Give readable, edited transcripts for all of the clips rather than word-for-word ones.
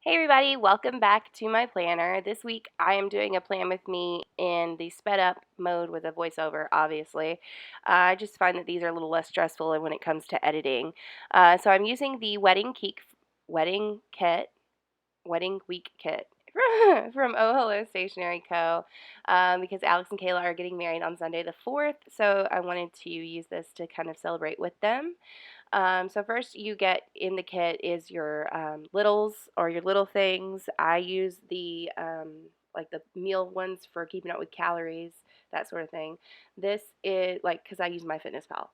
Hey everybody, welcome back to my planner. This week I am doing a plan with me in the sped up mode with a voiceover, obviously. I just find that these are a little less stressful when it comes to editing. So I'm using the wedding kit, wedding week kit from Oh Hello Stationery Co. Because Alex and Kayla are getting married on Sunday the 4th, so I wanted to use this to kind of celebrate with them. So first you get in the kit is your littles or your little things. I use the like the meal ones for keeping up with calories, that sort of thing. This is like because I use MyFitnessPal.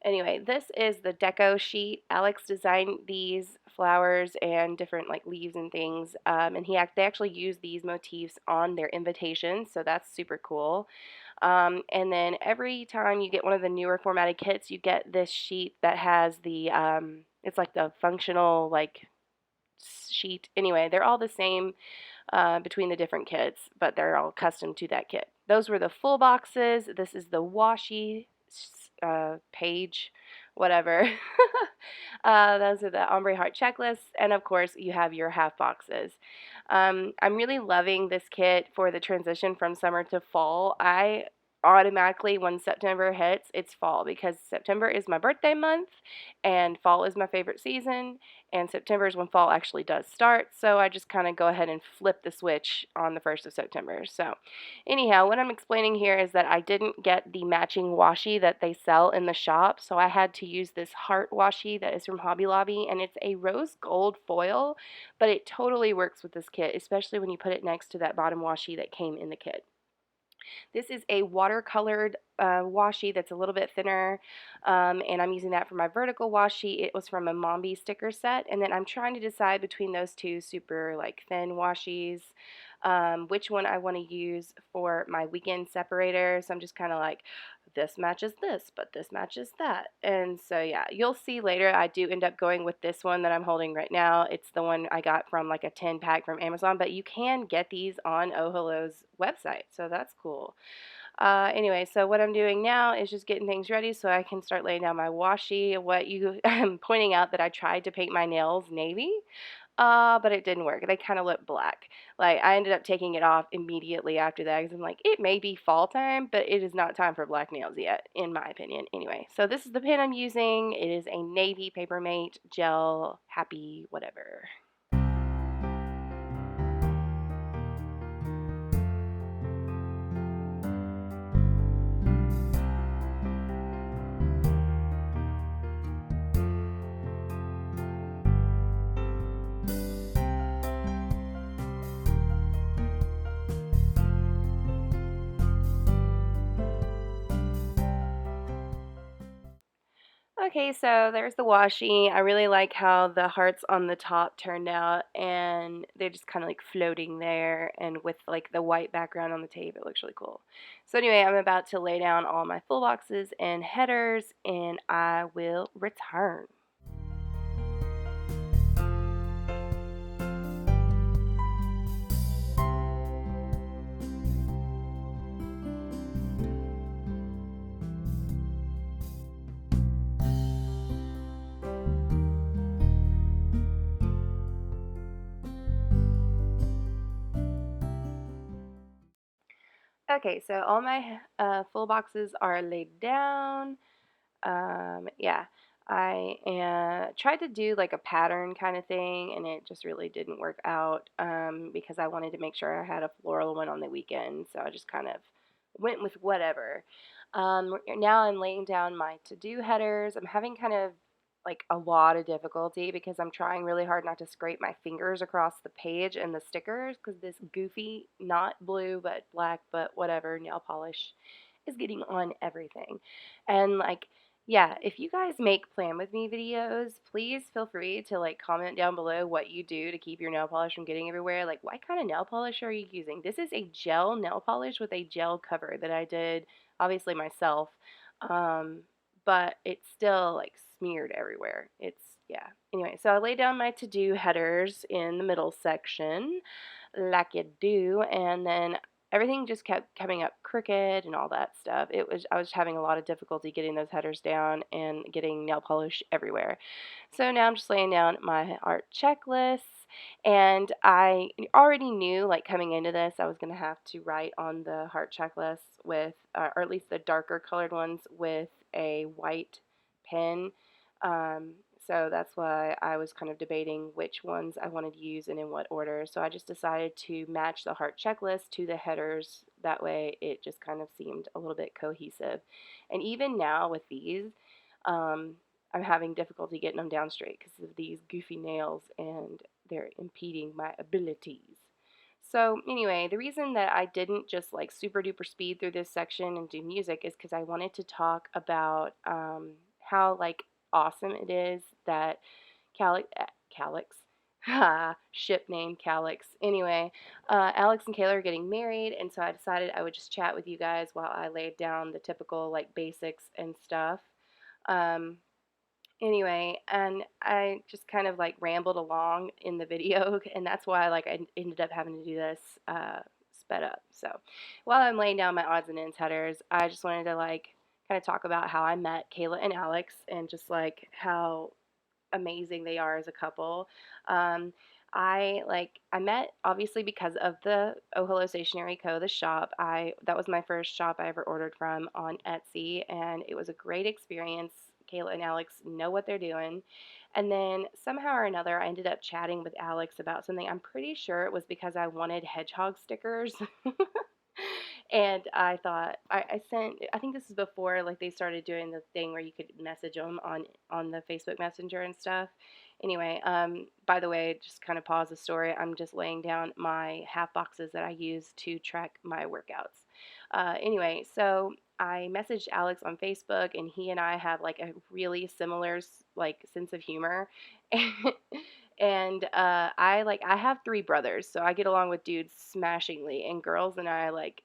Anyway, this is the deco sheet. Alex designed these flowers and different like leaves and things, and they actually use these motifs on their invitations, so that's super cool. And then every time you get one of the newer formatted kits, you get this sheet that has it's like the functional like sheet. Anyway, they're all the same between the different kits, but they're all custom to that kit. Those were the full boxes. This is the washi page, whatever. Those are the ombre heart checklists, and of course you have your half boxes. I'm really loving this kit for the transition from summer to fall. I automatically, when September hits, it's fall because September is my birthday month and fall is my favorite season, and September is when fall actually does start, so I just kind of go ahead and flip the switch on the 1st of September. So anyhow, what I'm explaining here is that I didn't get the matching washi that they sell in the shop, so I had to use this heart washi that is from Hobby Lobby, and it's a rose gold foil, but it totally works with this kit, especially when you put it next to that bottom washi that came in the kit. This is a watercolored washi that's a little bit thinner, and I'm using that for my vertical washi. It was from a Mombi sticker set, and then I'm trying to decide between those two super like thin washis, which one I want to use for my weekend separator. So I'm just kind of like, this matches this, but this matches that. And so yeah, you'll see later I do end up going with this one that I'm holding right now. It's the one I got from like a 10 pack from Amazon, but you can get these on Oh Hello's website, so that's cool. Anyway, so what I'm doing now is just getting things ready so I can start laying down my washi. I'm pointing out that I tried to paint my nails navy, but it didn't work. They kind of look black. Like I ended up taking it off immediately after that because I'm like, it may be fall time, but it is not time for black nails yet, in my opinion. Anyway, so this is the pen I'm using. It is a navy Papermate gel, happy whatever. Okay, so there's the washi. I really like how the hearts on the top turned out, and they're just kind of like floating there, and with like the white background on the tape, it looks really cool. So anyway, I'm about to lay down all my full boxes and headers, and I will return. Okay, so all my full boxes are laid down. Yeah, I tried to do like a pattern kind of thing, and it just really didn't work out because I wanted to make sure I had a floral one on the weekend, so I just kind of went with whatever. Now I'm laying down my to-do headers. I'm having kind of like a lot of difficulty because I'm trying really hard not to scrape my fingers across the page and the stickers because this goofy, not blue but black but whatever nail polish is getting on everything. And like, yeah, if you guys make plan with me videos, please feel free to like comment down below what you do to keep your nail polish from getting everywhere. Like, what kind of nail polish are you using? This is a gel nail polish with a gel cover that I did obviously myself. Um, but it's still like smeared everywhere. It's yeah. Anyway, so I laid down my to-do headers in the middle section like you do, and then everything just kept coming up crooked and all that stuff. I was having a lot of difficulty getting those headers down and getting nail polish everywhere. So now I'm just laying down my art checklists, And I already knew, like coming into this, I was going to have to write on the heart checklist with, or at least the darker colored ones, with a white pen. Um, so that's why I was kind of debating which ones I wanted to use and in what order. So I just decided to match the heart checklist to the headers. That way it just kind of seemed a little bit cohesive. And even now with these, um, I'm having difficulty getting them down straight because of these goofy nails and they're impeding my abilities. So anyway, the reason that I didn't just like super duper speed through this section and do music is because I wanted to talk about how like awesome it is that Calix, ship name Calix. Anyway, Alex and Kayla are getting married, and so I decided I would just chat with you guys while I laid down the typical like basics and stuff. Um, Anyway, and I just kind of like rambled along in the video, and that's why like I ended up having to do this sped up. So while I'm laying down my odds and ends headers, I just wanted to like kind of talk about how I met Kayla and Alex and just like how amazing they are as a couple. Um, I met obviously because of the Oh Hello Stationery Co. the shop. I That was my first shop I ever ordered from on Etsy, and it was a great experience. Kayla and Alex know what they're doing. And then somehow or another, I ended up chatting with Alex about something. I'm pretty sure it was because I wanted hedgehog stickers. And I thought I sent. I think this is before like they started doing the thing where you could message them on the Facebook Messenger and stuff. Anyway, by the way, just kind of pause the story. I'm just laying down my half boxes that I use to track my workouts. Anyway, so I messaged Alex on Facebook, and he and I have like a really similar like sense of humor. And I have three brothers, so I get along with dudes smashingly, and girls and I like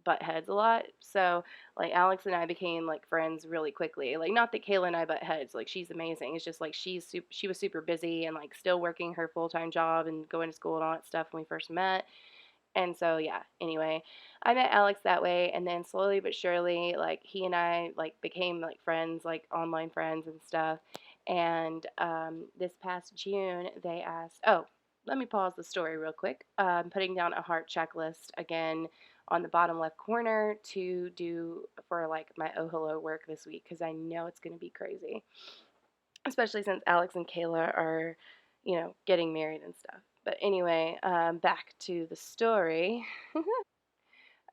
butt heads a lot. So like Alex and I became like friends really quickly. Like not that Kayla and I butt heads. Like she's amazing. It's just like she was super busy and like still working her full-time job and going to school and all that stuff when we first met. And so yeah, anyway, I met Alex that way, and then slowly but surely like he and I like became like friends, like online friends and stuff. And this past June they asked, oh, let me pause the story real quick. I'm putting down a heart checklist again on the bottom left corner to do for like my Oh Hello work this week because I know it's going to be crazy, especially since Alex and Kayla are, getting married and stuff. But anyway, back to the story.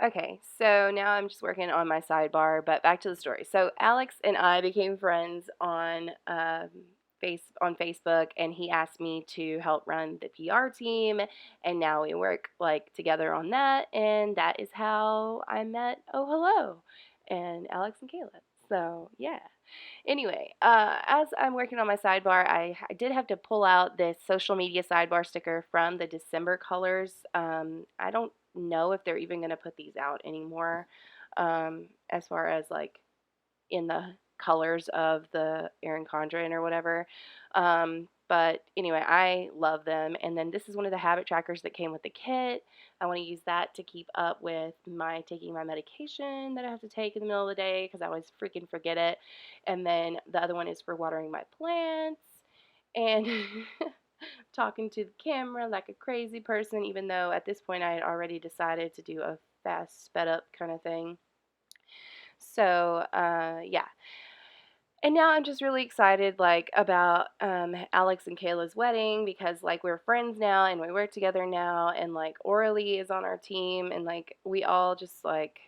Okay, so now I'm just working on my sidebar, but back to the story. So Alex and I became friends on Facebook, and he asked me to help run the PR team, and now we work like together on that, and that is how I met Oh Hello and Alex and Kayla. So yeah. Anyway, as I'm working on my sidebar, I did have to pull out this social media sidebar sticker from the December colors. I don't know if they're even going to put these out anymore, as far as like in the colors of the Erin Condren or whatever. But anyway, I love them. And then this is one of the habit trackers that came with the kit. I want to use that to keep up with my taking my medication that I have to take in the middle of the day because I always freaking forget it. And then the other one is for watering my plants and talking to the camera like a crazy person, even though at this point I had already decided to do a fast, sped up kind of thing. So, yeah. And now I'm just really excited, like, about Alex and Kayla's wedding because, like, we're friends now and we work together now, and like Orly is on our team, and like we all just like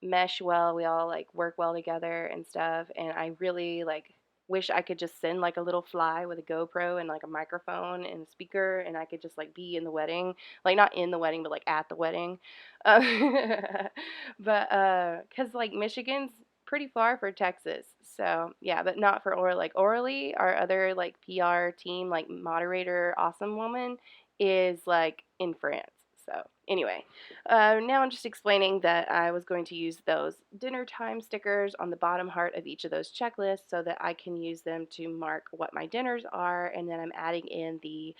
mesh well. We all like work well together and stuff. And I really like wish I could just send like a little fly with a GoPro and like a microphone and a speaker, and I could just like be in the wedding, like not in the wedding, but like at the wedding. Uh, but cause like Michigan's pretty far for Texas, so yeah, but not for like Orly, our other like PR team, like moderator, awesome woman, is like in France. So anyway, now I'm just explaining that I was going to use those dinner time stickers on the bottom heart of each of those checklists so that I can use them to mark what my dinners are, and then I'm adding in the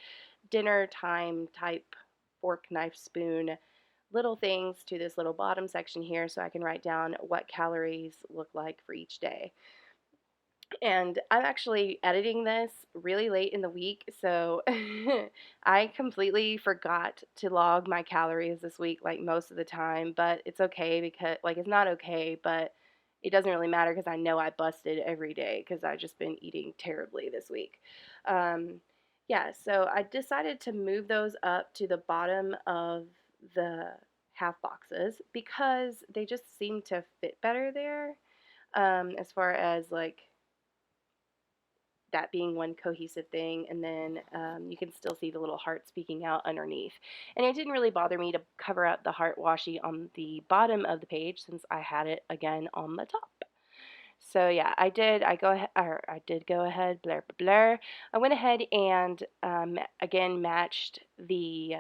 dinner time type fork, knife, spoon little things to this little bottom section here so I can write down what calories look like for each day. And I'm actually editing this really late in the week, so I completely forgot to log my calories this week, like most of the time, but it's okay because, like, it's not okay, but it doesn't really matter because I know I busted every day because I've just been eating terribly this week. Um, yeah, so I decided to move those up to the bottom of the half boxes because they just seem to fit better there, as far as like that being one cohesive thing, and then you can still see the little heart speaking out underneath. And it didn't really bother me to cover up the heart washi on the bottom of the page since I had it again on the top. So yeah, I did go ahead, blur, blur, blur. I went ahead and again matched the.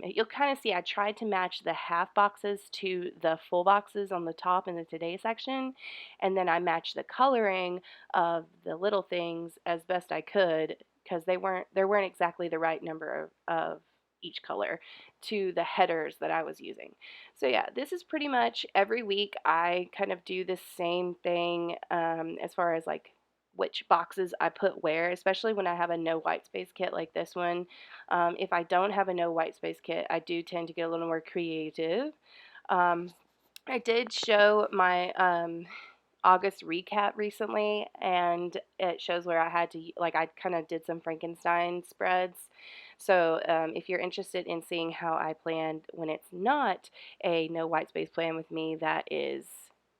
You'll kind of see I tried to match the half boxes to the full boxes on the top in the today section, and then I matched the coloring of the little things as best I could because there weren't exactly the right number of each color to the headers that I was using. So yeah, this is pretty much every week I kind of do the same thing as far as like which boxes I put where, especially when I have a no white space kit like this one. If I don't have a no white space kit, I do tend to get a little more creative. Um, I did show my August recap recently, and it shows where I had to, like, I kind of did some Frankenstein spreads. So if you're interested in seeing how I planned when it's not a no white space plan with me, that is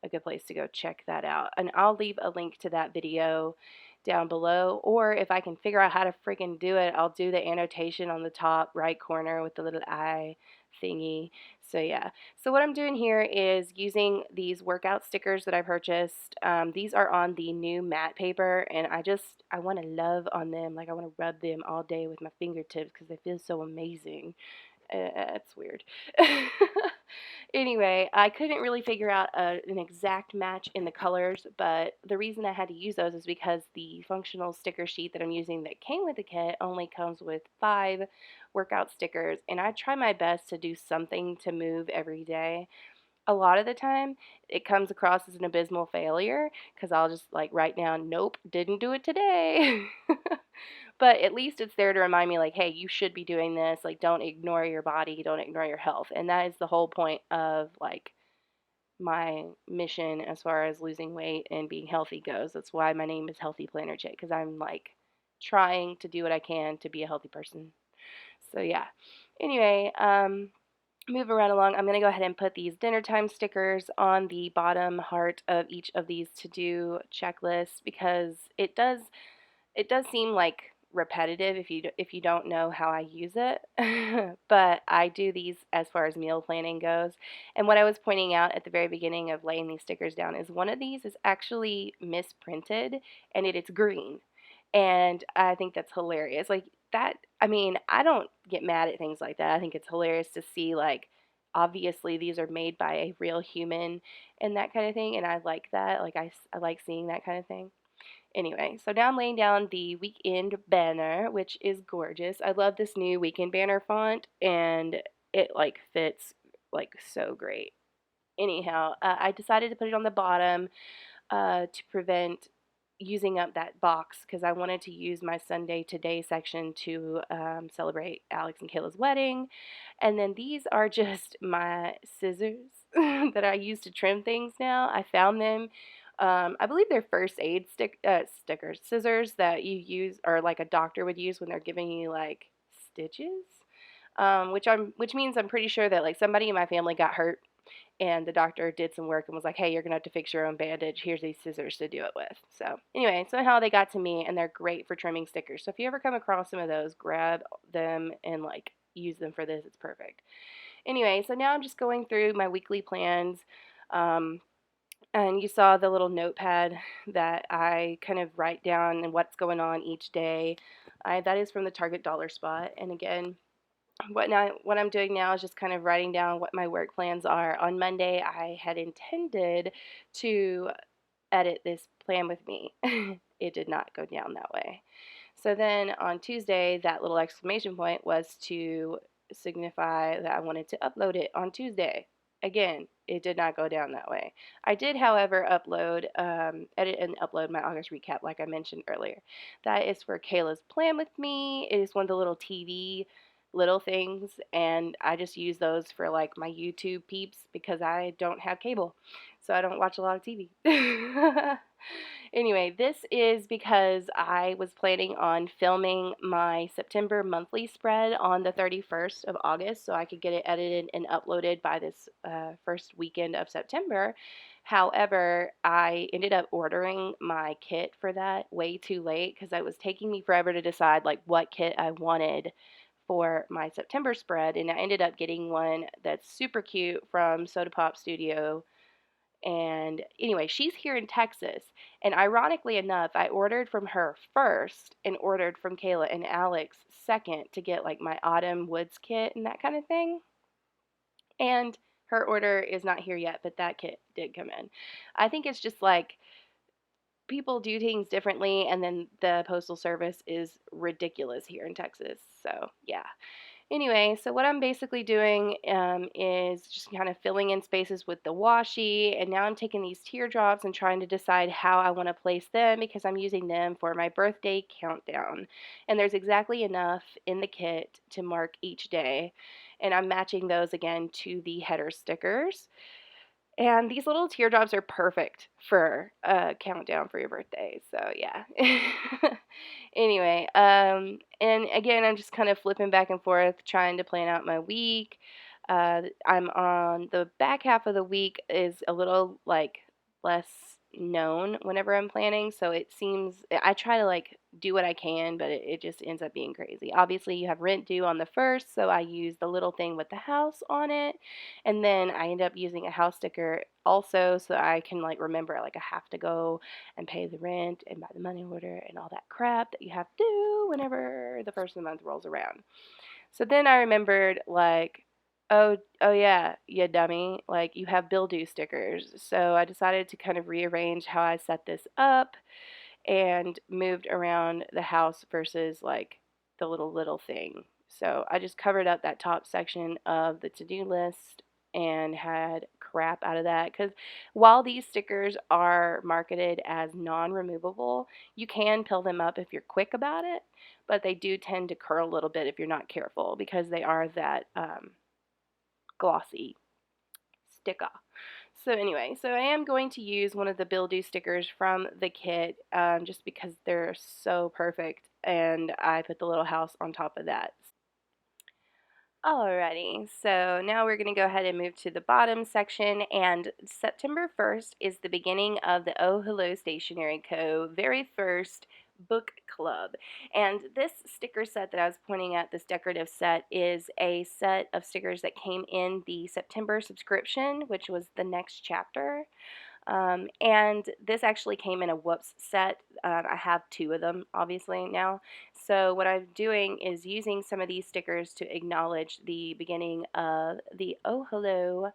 a good place to go check that out. And I'll leave a link to that video down below, or if I can figure out how to freaking do it, I'll do the annotation on the top right corner with the little eye thingy. So yeah, so what I'm doing here is using these workout stickers that I purchased. These are on the new matte paper, and I want to love on them. Like, I want to rub them all day with my fingertips because they feel so amazing. It's weird. Anyway, I couldn't really figure out an exact match in the colors, but the reason I had to use those is because the functional sticker sheet that I'm using that came with the kit only comes with 5 workout stickers, and I try my best to do something to move every day. A lot of the time, it comes across as an abysmal failure because I'll just like write down, nope, didn't do it today. But at least it's there to remind me, like, hey, you should be doing this. Like, don't ignore your body, don't ignore your health. And that is the whole point of like my mission as far as losing weight and being healthy goes. That's why my name is Healthy Planner Chick, because I'm like trying to do what I can to be a healthy person. So yeah. Anyway, moving right along, I'm going to go ahead and put these dinner time stickers on the bottom heart of each of these to-do checklists because it does seem like repetitive if you don't know how I use it. But I do these as far as meal planning goes. And what I was pointing out at the very beginning of laying these stickers down is one of these is actually misprinted and it's green. And I think that's hilarious. Like that, I mean, I don't get mad at things like that. I think it's hilarious to see like obviously these are made by a real human and that kind of thing, and I like that. Like I like seeing that kind of thing. Anyway, so now I'm laying down the weekend banner, which is gorgeous. I love this new weekend banner font, and it like fits like so great. Anyhow, I decided to put it on the bottom to prevent using up that box because I wanted to use my Sunday Today section to celebrate Alex and Kayla's wedding. And then these are just my scissors that I use to trim things now. I found them. I believe they're first aid stickers, scissors that you use or like a doctor would use when they're giving you like stitches. Which means I'm pretty sure that like somebody in my family got hurt and the doctor did some work and was like, hey, you're gonna have to fix your own bandage. Here's these scissors to do it with. So anyway, somehow they got to me and they're great for trimming stickers. So if you ever come across some of those, grab them and like use them for this. It's perfect. Anyway, so now I'm just going through my weekly plans. Um, and you saw the little notepad that I kind of write down and what's going on each day. That is from the Target Dollar Spot. And again, what I'm doing now is just kind of writing down what my work plans are. On Monday, I had intended to edit this plan with me. It did not go down that way. So then on Tuesday, that little exclamation point was to signify that I wanted to upload it on Tuesday. again, it did not go down that way. I did, however, edit and upload my August recap, like I mentioned earlier. That is for Kayla's Plan with Me. It is one of the little TV little things, and I just use those for like my YouTube peeps because I don't have cable, so I don't watch a lot of TV. Anyway, this is because I was planning on filming my September monthly spread on the 31st of August so I could get it edited and uploaded by this first weekend of September. However, I ended up ordering my kit for that way too late because it was taking me forever to decide like what kit I wanted for my September spread, and I ended up getting one that's super cute from Soda Pop Studio. And anyway, she's here in Texas. And ironically enough, I ordered from her first and ordered from Kayla and Alex second to get like my autumn woods kit and that kind of thing. And her order is not here yet, but that kit did come in. I think it's just like people do things differently, and then the postal service is ridiculous here in Texas. So, yeah. Anyway, so what I'm basically doing is just kind of filling in spaces with the washi, and now I'm taking these teardrops and trying to decide how I want to place them because I'm using them for my birthday countdown. And there's exactly enough in the kit to mark each day, and I'm matching those again to the header stickers. And these little teardrops are perfect for a countdown for your birthday. So yeah. Anyway, and again, I'm just kind of flipping back and forth, trying to plan out my week. I'm on the back half of the week is a little like less known whenever I'm planning, so it seems I try to like do what I can, but it just ends up being crazy. Obviously, you have rent due on the first, so I use the little thing with the house on it, and then I end up using a house sticker also, so I can like remember like I have to go and pay the rent and buy the money order and all that crap that you have to do whenever the first of the month rolls around. So then I remembered like, oh yeah, you dummy, like you have bill due stickers. So I decided to kind of rearrange how I set this up and moved around the house versus like the little thing. So I just covered up that top section of the to-do list and had crap out of that because while these stickers are marketed as non-removable, you can peel them up if you're quick about it, but they do tend to curl a little bit if you're not careful because they are that glossy sticker. So anyway, so I am going to use one of the Build Do stickers from the kit just because they're so perfect, and I put the little house on top of that. Alrighty, so now we're going to go ahead and move to the bottom section, and September 1st is the beginning of the Oh Hello Stationery Co. very first book club. And this sticker set that I was pointing at, this decorative set, is a set of stickers that came in the September subscription, which was the next chapter. And this actually came in a whoops set. I have two of them, obviously, now. So what I'm doing is using some of these stickers to acknowledge the beginning of the Oh Hello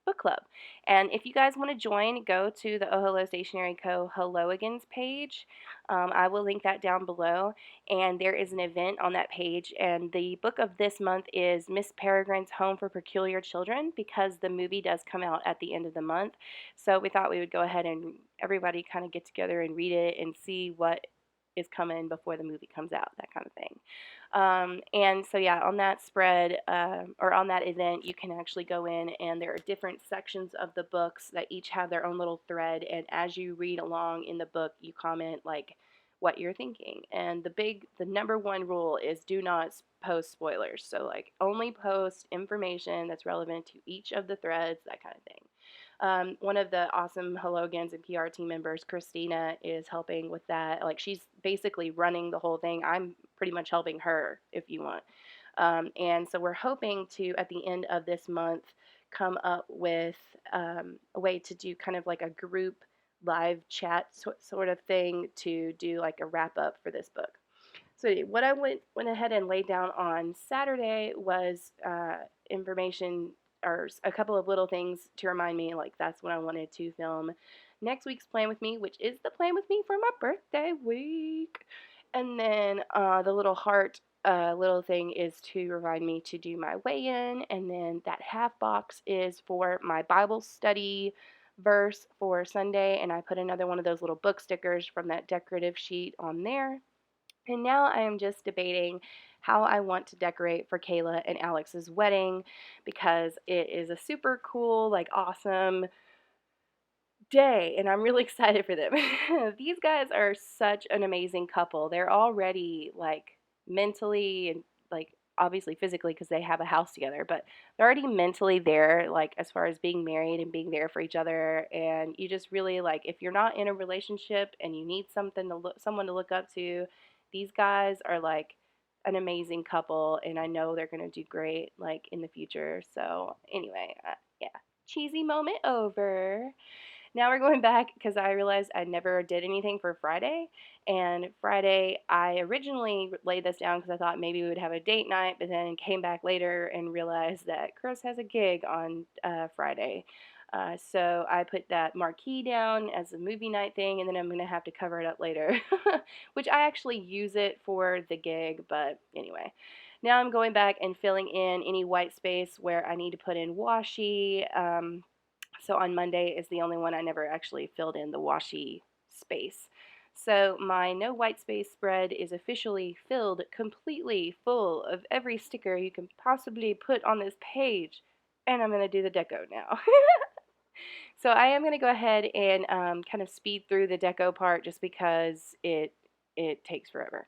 book club. And if you guys want to join, go to the Oh Hello Stationery Co. Hello Again's page. I will link that down below. And there is an event on that page. And the book of this month is Miss Peregrine's Home for Peculiar Children because the movie does come out at the end of the month. So we thought we would go ahead and everybody kind of get together and read it and see what is coming before the movie comes out, that kind of thing. And so, yeah, on that spread or on that event, you can actually go in and there are different sections of the books that each have their own little thread. And as you read along in the book, you comment like what you're thinking. And the number one rule is do not post spoilers. So, like, only post information that's relevant to each of the threads, that kind of thing. One of the awesome Hellogans and PR team members, Christina, is helping with that. Like, she's basically running the whole thing. I'm pretty much helping her, if you want. And so we're hoping to, at the end of this month, come up with a way to do kind of like a group live chat sort of thing to do like a wrap up for this book. So what I went ahead and laid down on Saturday was information or a couple of little things to remind me like that's when I wanted to film next week's Plan With Me, which is the Plan With Me for my birthday week. And then the little heart little thing is to remind me to do my weigh-in, and then that half box is for my Bible study verse for Sunday, and I put another one of those little book stickers from that decorative sheet on there. And now I am just debating how I want to decorate for Kayla and Alex's wedding because it is a super cool, like awesome day, and I'm really excited for them. These guys are such an amazing couple. They're already like mentally and like obviously physically because they have a house together, but they're already mentally there, like as far as being married and being there for each other. And you just really like if you're not in a relationship and you need someone to look up to, these guys are like an amazing couple, and I know they're gonna do great like in the future. So anyway, yeah, cheesy moment over. Now we're going back because I realized I never did anything for Friday. And Friday, I originally laid this down because I thought maybe we would have a date night, but then came back later and realized that Chris has a gig on Friday. So I put that marquee down as a movie night thing, and then I'm going to have to cover it up later, which I actually use it for the gig, but anyway. Now I'm going back and filling in any white space where I need to put in washi. So on Monday is the only one I never actually filled in the washi space. So my no white space spread is officially filled completely full of every sticker you can possibly put on this page. And I'm going to do the deco now. So I am going to go ahead and kind of speed through the deco part just because it takes forever.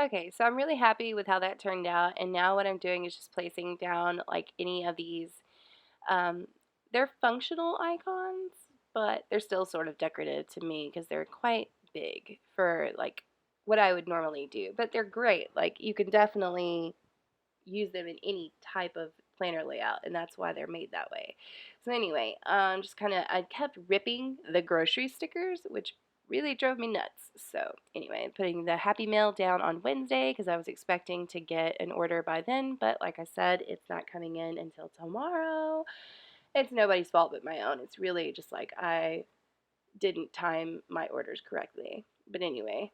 Okay, so I'm really happy with how that turned out, and now what I'm doing is just placing down like any of these. Um, they're functional icons, but they're still sort of decorative to me because they're quite big for like what I would normally do. But they're great. Like you can definitely use them in any type of planner layout, and that's why they're made that way. So anyway, just kind of I kept ripping the grocery stickers, which really drove me nuts. So anyway, putting the Happy Mail down on Wednesday because I was expecting to get an order by then, but like I said, it's not coming in until tomorrow. It's nobody's fault but my own. It's really just like I didn't time my orders correctly. But anyway,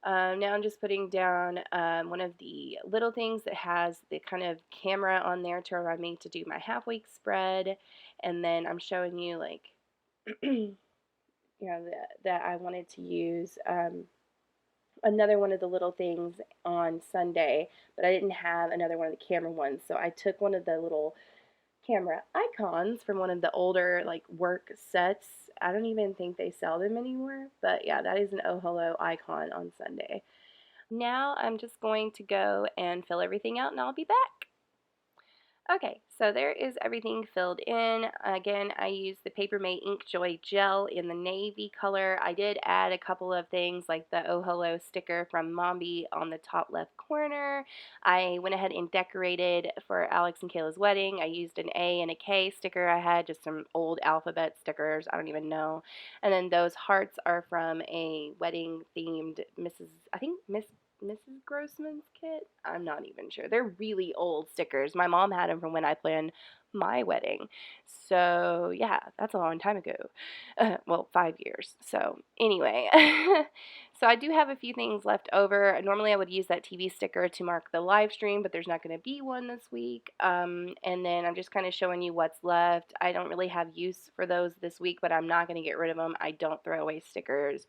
now I'm just putting down one of the little things that has the kind of camera on there to remind me to do my half-week spread. And then I'm showing you like, you know, that I wanted to use another one of the little things on Sunday, but I didn't have another one of the camera ones. So I took one of the little camera icons from one of the older like work sets. I don't even think they sell them anymore, but yeah, that is an Oh Hello icon on Sunday. Now I'm just going to go and fill everything out and I'll be back. Okay, so there is everything filled in. Again, I used the Paper Mate Ink Joy Gel in the navy color. I did add a couple of things like the Oh Hello sticker from Mombi on the top left corner. I went ahead and decorated for Alex and Kayla's wedding. I used an A and a K sticker I had, just some old alphabet stickers, I don't even know. And then those hearts are from a wedding themed I think Mrs. Grossman's kit. I'm not even sure. They're really old stickers. My mom had them from when I planned my wedding. So, yeah, that's a long time ago. Well, 5 years. So, anyway. So, I do have a few things left over. Normally, I would use that TV sticker to mark the live stream, but there's not going to be one this week. And then I'm just kind of showing you what's left. I don't really have use for those this week, but I'm not going to get rid of them. I don't throw away stickers.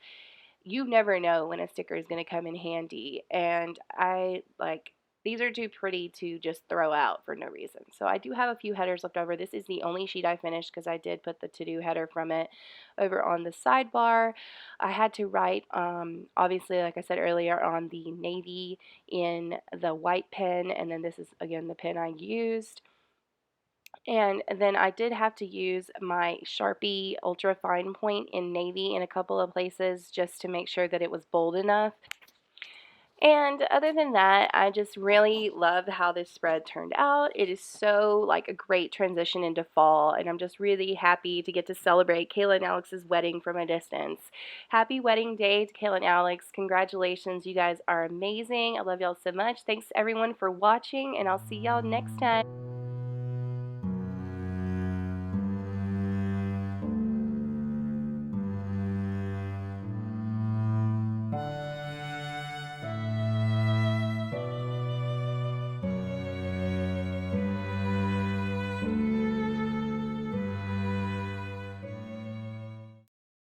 You never know when a sticker is going to come in handy, and I like these are too pretty to just throw out for no reason. So I do have a few headers left over. This is the only sheet I finished because I did put the to-do header from it over on the sidebar. I had to write, obviously, like I said earlier, on the navy in the white pen, and then this is, again, the pen I used. And then I did have to use my Sharpie Ultra Fine Point in navy in a couple of places just to make sure that it was bold enough. And other than that, I just really love how this spread turned out. It is so like a great transition into fall, and I'm just really happy to get to celebrate Kayla and Alex's wedding from a distance. Happy wedding day to Kayla and Alex. Congratulations. You guys are amazing. I love y'all so much. Thanks everyone for watching, and I'll see y'all next time.